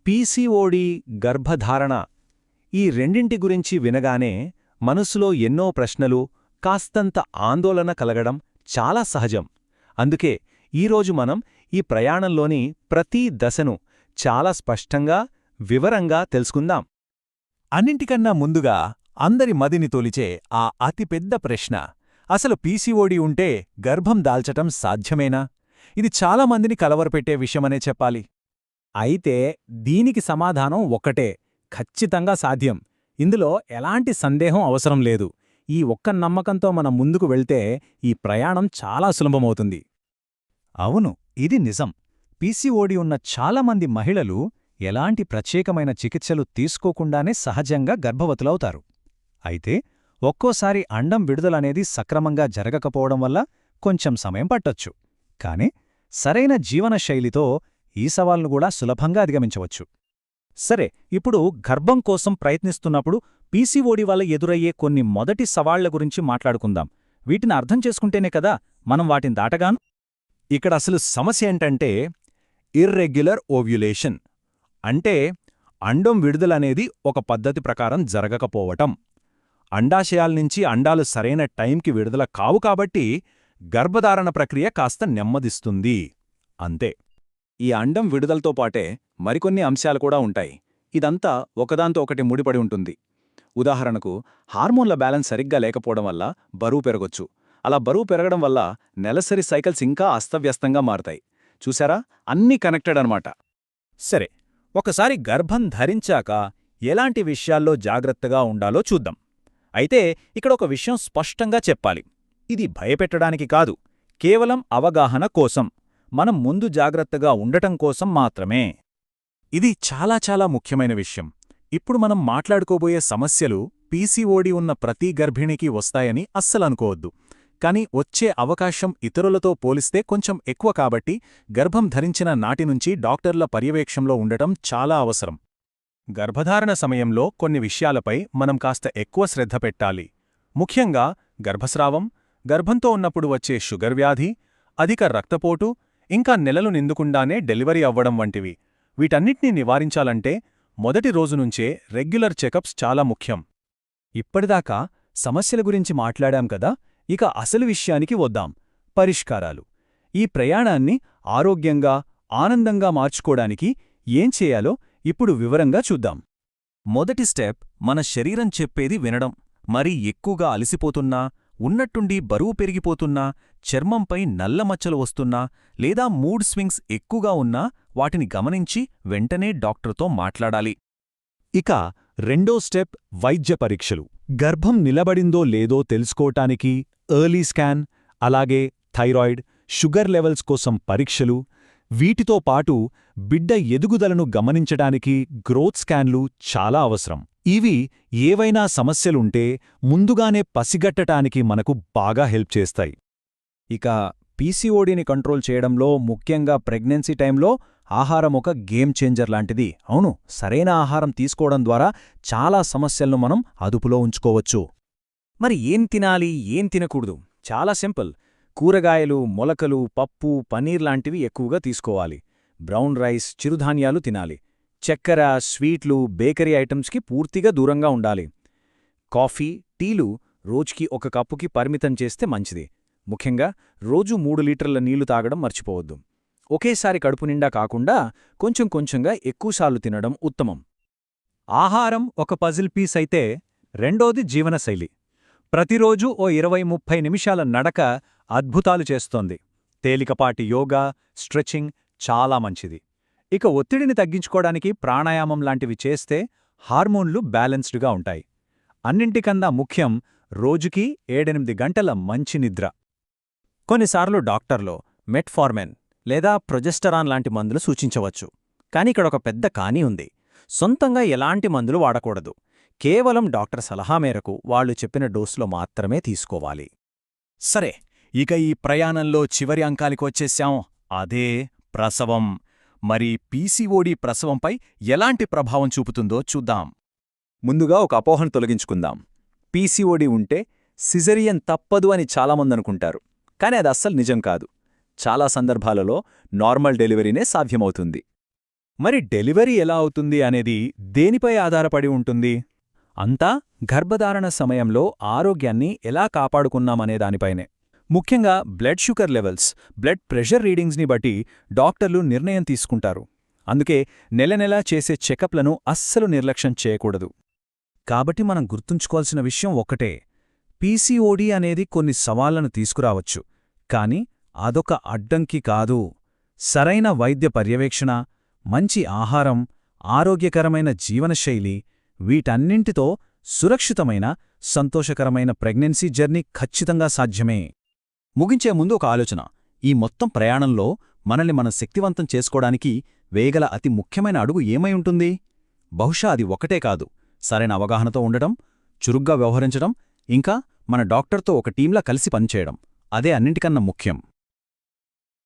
PCOD, గర్భధారణ ఈ రెండింటి గురించి వినగానే మనసులో ఎన్నో ప్రశ్నలు, కాస్తంత ఆందోళన కలగడం చాలా సహజం. అందుకే ఈరోజు మనం ఈ ప్రయాణంలోని ప్రతి దశను చాలా స్పష్టంగా, వివరంగా తెలుసుకుందాం. అన్నింటికన్నా ముందుగా అందరి మదిని తొలిచే ఆ అతిపెద్ద ప్రశ్న, అసలు పీసీఓడీ ఉంటే గర్భం దాల్చటం సాధ్యమేనా? ఇది చాలామందిని కలవరపెట్టే విషయమనే చెప్పాలి. అయితే దీనికి సమాధానం ఒక్కటే, ఖచ్చితంగా సాధ్యం. ఇందులో ఎలాంటి సందేహం అవసరం లేదు. ఈ ఒక్క నమ్మకంతో మనం ముందుకు వెళ్తే ఈ ప్రయాణం చాలా సులభమవుతుంది. అవును, ఇది నిజం. పీసీఓడీ ఉన్న చాలామంది మహిళలు ఎలాంటి ప్రత్యేకమైన చికిత్సలు తీసుకోకుండానే సహజంగా గర్భవతులవుతారు. అయితే ఒక్కోసారి అండం విడుదలనేది సక్రమంగా జరగకపోవడం వల్ల కొంచెం సమయం పట్టొచ్చు. కాని సరైన జీవనశైలితో ఈ సవాల్ను కూడా సులభంగా అధిగమించవచ్చు. సరే, ఇప్పుడు గర్భం కోసం ప్రయత్నిస్తున్నప్పుడు పీసీఓడీ వల్ల ఎదురయ్యే కొన్ని మొదటి సవాళ్ల గురించి మాట్లాడుకుందాం. వీటిని అర్థం చేసుకుంటేనే కదా మనం వాటిని దాటగాను. ఇక్కడ అసలు సమస్య ఏంటంటే ఇర్రెగ్యులర్ ఓవ్యులేషన్. అంటే అండం విడుదలనేది ఒక పద్ధతి ప్రకారం జరగకపోవటం. అండాశయాల్నించి అండాలు సరైన టైంకి విడుదల కావు కాబట్టి గర్భధారణ ప్రక్రియ కాస్త నెమ్మదిస్తుంది అంతే. ఈ అండం విడుదలతో పాటే మరికొన్ని అంశాలు కూడా ఉంటాయి. ఇదంతా ఒకదాంతో ఒకటి ముడిపడి ఉంటుంది. ఉదాహరణకు, హార్మోన్ల బ్యాలెన్స్ సరిగ్గా లేకపోవడం వల్ల బరువు పెరగొచ్చు. అలా బరువు పెరగడం వల్ల నెలసరి సైకిల్స్ ఇంకా అస్తవ్యస్తంగా మారతాయి. చూసారా, అన్నీ కనెక్టెడ్ అనమాట. సరే, ఒకసారి గర్భం ధరించాక ఎలాంటి విషయాల్లో జాగ్రత్తగా ఉండాలో చూద్దాం. అయితే ఇక్కడ ఒక విషయం స్పష్టంగా చెప్పాలి. ఇది భయపెట్టడానికి కాదు, కేవలం అవగాహన కోసం, మనం ముందు జాగ్రత్తగా ఉండటం కోసం మాత్రమే. ఇది చాలా చాలా ముఖ్యమైన విషయం. ఇప్పుడు మనం మాట్లాడుకోబోయే సమస్యలు పీసీఓడీ ఉన్న ప్రతి గర్భిణికి వస్తాయని అస్సలనుకోవద్దు. కాని వచ్చే అవకాశం ఇతరులతో పోలిస్తే కొంచెం ఎక్కువ కాబట్టి గర్భం ధరించిన నాటినుంచి డాక్టర్ల పర్యవేక్షణలో ఉండటం చాలా అవసరం. గర్భధారణ సమయంలో కొన్ని విషయాలపై మనం కాస్త ఎక్కువ శ్రద్ధ పెట్టాలి. ముఖ్యంగా గర్భస్రావం, గర్భంతో ఉన్నప్పుడు వచ్చే షుగర్ వ్యాధి, అధిక రక్తపోటు, ఇంకా నెలలు నిండుకుండానే డెలివరీ అవ్వడం వంటివి. వీటన్నిటినీ నివారించాలంటే మొదటి రోజునుంచే రెగ్యులర్ చెకప్స్ చాలా ముఖ్యం. ఇప్పటిదాకా సమస్యల గురించి మాట్లాడాం కదా, ఇక అసలు విషయానికి వద్దాం, పరిష్కారాలు. ఈ ప్రయాణాన్ని ఆరోగ్యంగా, ఆనందంగా మార్చుకోడానికి ఏం చేయాలో ఇప్పుడు వివరంగా చూద్దాం. మొదటి స్టెప్, మన శరీరం చెప్పేది వినడం. మరీ ఎక్కువగా అలసిపోతున్నా, ఉన్నట్టుండి బరువు పెరిగిపోతున్నా, చర్మంపై నల్లమచ్చలు వస్తున్నా, లేదా మూడ్ స్వింగ్స్ ఎక్కువగా ఉన్నా వాటిని గమనించి వెంటనే డాక్టర్తో మాట్లాడాలి. ఇక రెండో స్టెప్, వైద్య పరీక్షలు. గర్భం నిలబడిందో లేదో తెలుసుకోవటానికి ఎర్లీ స్కాన్, అలాగే థైరాయిడ్, షుగర్ లెవెల్స్ కోసం పరీక్షలు. వీటితో పాటు బిడ్డ ఎదుగుదలను గమనించడానికి గ్రోత్ స్కాన్లు చాలా అవసరం. ఇవి ఏవైనా సమస్యలుంటే ముందుగానే పసిగట్టటానికి మనకు బాగా హెల్ప్ చేస్తాయి. ఇక పీసీఓడీని కంట్రోల్ చేయడంలో ముఖ్యంగా ప్రెగ్నెన్సీ టైంలో ఆహారం ఒక గేమ్ చేంజర్ లాంటిది. అవును, సరైన ఆహారం తీసుకోవడం ద్వారా చాలా సమస్యలను మనం అదుపులో ఉంచుకోవచ్చు. మరి ఏం తినాలి, ఏం తినకూడదు? చాలా సింపుల్. కూరగాయలు, మొలకలు, పప్పు, పనీర్ లాంటివి ఎక్కువగా తీసుకోవాలి. బ్రౌన్ రైస్, చిరుధాన్యాలు తినాలి. చక్కెర, స్వీట్లు, బేకరీ ఐటమ్స్కి పూర్తిగా దూరంగా ఉండాలి. కాఫీ, టీలు రోజుకి 1 కప్పుకి పరిమితం చేస్తే మంచిది. ముఖ్యంగా రోజూ 3 లీటర్ల నీళ్లు తాగడం మర్చిపోవద్దు. ఒకేసారి కడుపు నిండా కాకుండా కొంచెం కొంచెంగా ఎక్కువసార్లు తినడం ఉత్తమం. ఆహారం ఒక పజిల్ పీస్ అయితే, రెండోది జీవనశైలి. ప్రతిరోజూ ఓ 20-30 నిమిషాల నడక అద్భుతాలు చేస్తోంది. తేలికపాటి యోగా, స్ట్రెచింగ్ చాలా మంచిది. ఇక ఒత్తిడిని తగ్గించుకోవడానికి ప్రాణాయామం లాంటివి చేస్తే హార్మోన్లు బ్యాలెన్స్డ్గా ఉంటాయి. అన్నింటికన్నా ముఖ్యం, రోజుకి 7-8 గంటల మంచి నిద్ర. కొన్నిసార్లు డాక్టర్లో మెట్ఫార్మిన్ లేదా ప్రొజెస్టరాన్ లాంటి మందులు సూచించవచ్చు. కాని ఇక్కడ ఒక పెద్ద కానీ ఉంది. సొంతంగా ఎలాంటి మందులు వాడకూడదు. కేవలం డాక్టర్ సలహా మేరకు వాళ్లు చెప్పిన డోసులో మాత్రమే తీసుకోవాలి. సరే, ఇక ఈ ప్రయాణంలో చివరి అంకానికి వచ్చేశాం, అదే ప్రసవం. మరి పీసీఓడీ ప్రసవంపై ఎలాంటి ప్రభావం చూపుతుందో చూద్దాం. ముందుగా ఒక అపోహను తొలగించుకుందాం. పీసీఓడీ ఉంటే సిజరియన్ తప్పదు అని చాలామందనుకుంటారు. కాని అది అస్సలు నిజం కాదు. చాలా సందర్భాలలో నార్మల్ డెలివరీనే సాధ్యమవుతుంది. మరి డెలివరీ ఎలా అవుతుంది అనేది దేనిపై ఆధారపడి ఉంటుంది? అంతా గర్భధారణ సమయంలో ఆరోగ్యాన్ని ఎలా కాపాడుకున్నామనే దానిపైనే. ముఖ్యంగా blood sugar levels, blood pressure రీడింగ్స్ని బట్టి డాక్టర్లు నిర్ణయం తీసుకుంటారు. అందుకే నెలనెలా చేసే చెకప్లను అస్సలు నిర్లక్ష్యం చేయకూడదు. కాబట్టి మనం గుర్తుంచుకోవాల్సిన విషయం ఒక్కటే: పీసీఓడీ అనేది కొన్ని సవాళ్లను తీసుకురావచ్చు, కాని అదొక అడ్డంకి కాదు. సరైన వైద్య పర్యవేక్షణ, మంచి ఆహారం, ఆరోగ్యకరమైన జీవనశైలి వీటన్నింటితో సురక్షితమైన, సంతోషకరమైన ప్రెగ్నెన్సీ జర్నీ ఖచ్చితంగా సాధ్యమే. ముగించే ముందు ఒక ఆలోచన: ఈ మొత్తం ప్రయాణంలో మనల్ని మనం శక్తివంతం చేసుకోవడానికి వేయగల అతి ముఖ్యమైన అడుగు ఏమై ఉంటుంది? బహుశా అది ఒకటే కాదు, సరైన అవగాహనతో ఉండటం, చురుగ్గా వ్యవహరించడం, ఇంకా మన డాక్టర్తో ఒక టీంలా కలిసి పనిచేయడం. అదే అన్నింటికన్నా ముఖ్యం.